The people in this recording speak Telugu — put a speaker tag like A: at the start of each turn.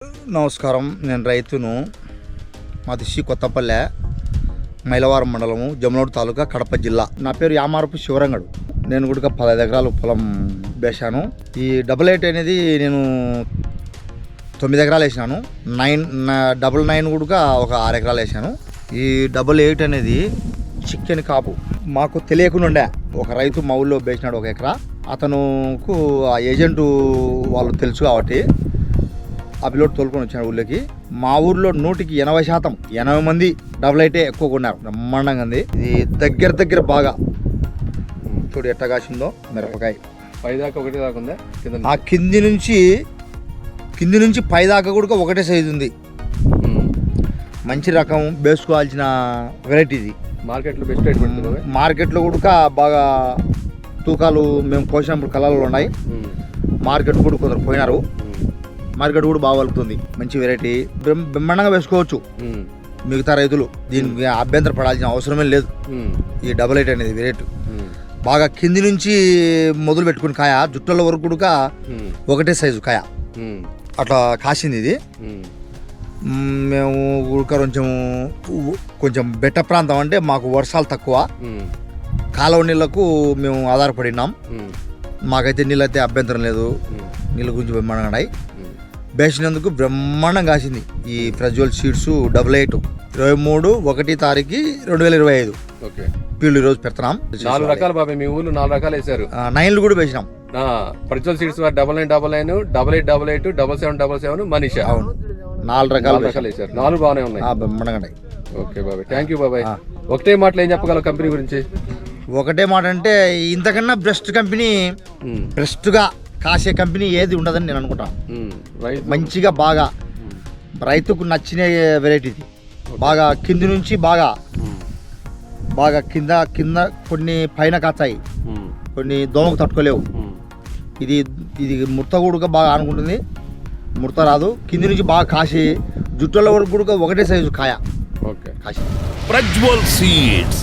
A: నమస్కారం, నేను రైతును. మాది శ్రీ కొత్తపల్లె, మైలవరం మండలము, జమలమడుగు తాలూకా, కడప జిల్లా. నా పేరు యామారపు శివరంగడు. నేను కూడా 15 ఎకరాలు పొలం వేశాను. ఈ 88 అనేది నేను 9 ఎకరాలు వేసినాను. 99 కూడా ఒక 6 ఎకరాలు వేసాను. ఈ 88 అనేది చికెన్ కాపు మాకు తెలియకుండా ఉండే. ఒక రైతు మా ఊళ్ళో వేసినాడు 1 ఎకరా. అతనుకు ఆ ఏజెంటు వాళ్ళు తెలుసు కాబట్టి ఆ పిల్లోడు తోలుకొని వచ్చాడు ఊళ్ళోకి. మా ఊర్లో 100కి 80%, 80 మంది 88 ఎక్కువ కొన్నారు. బ్రహ్మాండంగా ఉంది. ఇది దగ్గర బాగా చూడు ఎట్ట కాసిందో మిరపకాయ.
B: పైదాకా ఒకటి దాకా ఉందా?
A: ఆ కింది నుంచి పై దాకా కూడా ఒకటే సైజు ఉంది. మంచి రకం వేసుకోవాల్సిన వెరైటీ ఇది.
B: మార్కెట్లో బెస్ట్ రేట్ పెడుతుంది.
A: మార్కెట్లో కూడా బాగా తూకాలు మేము కోసినప్పుడు కలర్లు ఉన్నాయి. మార్కెట్ కూడా కొందరు పోయినారు. మార్కెట్ కూడా బాగా వలుకుతుంది. మంచి వెరైటీ, బ్రహ్మాండంగా వేసుకోవచ్చు మిగతా రైతులు. దీనికి అభ్యంతర పడాల్సిన అవసరమే లేదు. ఈ 88 అనేది వెరైటీ బాగా కింది నుంచి మొదలు పెట్టుకుని కాయ జుట్టల వరకు కూడా ఒకటే సైజు కాయ అట్లా కాసింది ఇది. మేము కూడా కొంచెం బెట్ట ప్రాంతం, అంటే మాకు వర్షాలు తక్కువ, కాలువ నీళ్లకు మేము ఆధారపడినాం. మాకైతే నీళ్ళు అయితే అభ్యంతరం లేదు. నీళ్ళ గురించి బ్రహ్మాండంగా ఉన్నాయి. వేసినందుకు బ్రహ్మాండం కాసింది. ఈ ప్రజ్వల్ సీడ్స్ 88 23/1/2025 పీళ్ళు ఈరోజు పెడుతున్నాం.
B: 4 రకాలు బాబాయ్, మీ ఊళ్ళో 4 రకాలు వేసారు.
A: 9లు కూడా వేసినాం.
B: ప్రజ్వల్ సీడ్స్ 9999, 8888, 7777, మనీషా.
A: అవును, 4 రకాలు
B: వేసారు. 4 బాగానే ఉన్నాయి.
A: బ్రహ్మాండంగా ఉన్నాయి.
B: ఓకే బాబాయ్, థ్యాంక్ యూ బాబాయ్. ఒకటే మాటలు ఏం చెప్పగలవు కంపెనీ గురించి?
A: ఒకటే మాట అంటే ఇంతకన్నా బెస్ట్ కంపెనీ, బెస్ట్గా కాసే కంపెనీ ఏది ఉండదని నేను అనుకుంటాను. మంచిగా బాగా రైతుకు నచ్చిన వెరైటీ ఇది. బాగా కింది నుంచి బాగా కింద కొన్ని పైన కాచాయి, కొన్ని దోమకు తట్టుకోలేవు. ఇది ముడత కూడా బాగా ఆనుకుంటుంది, ముడత రాదు. కింది నుంచి బాగా కాసి జుట్టుల వరకు కూడా ఒకటే సైజు కాయ కాసి.
C: ప్రజ్వల్ సీడ్స్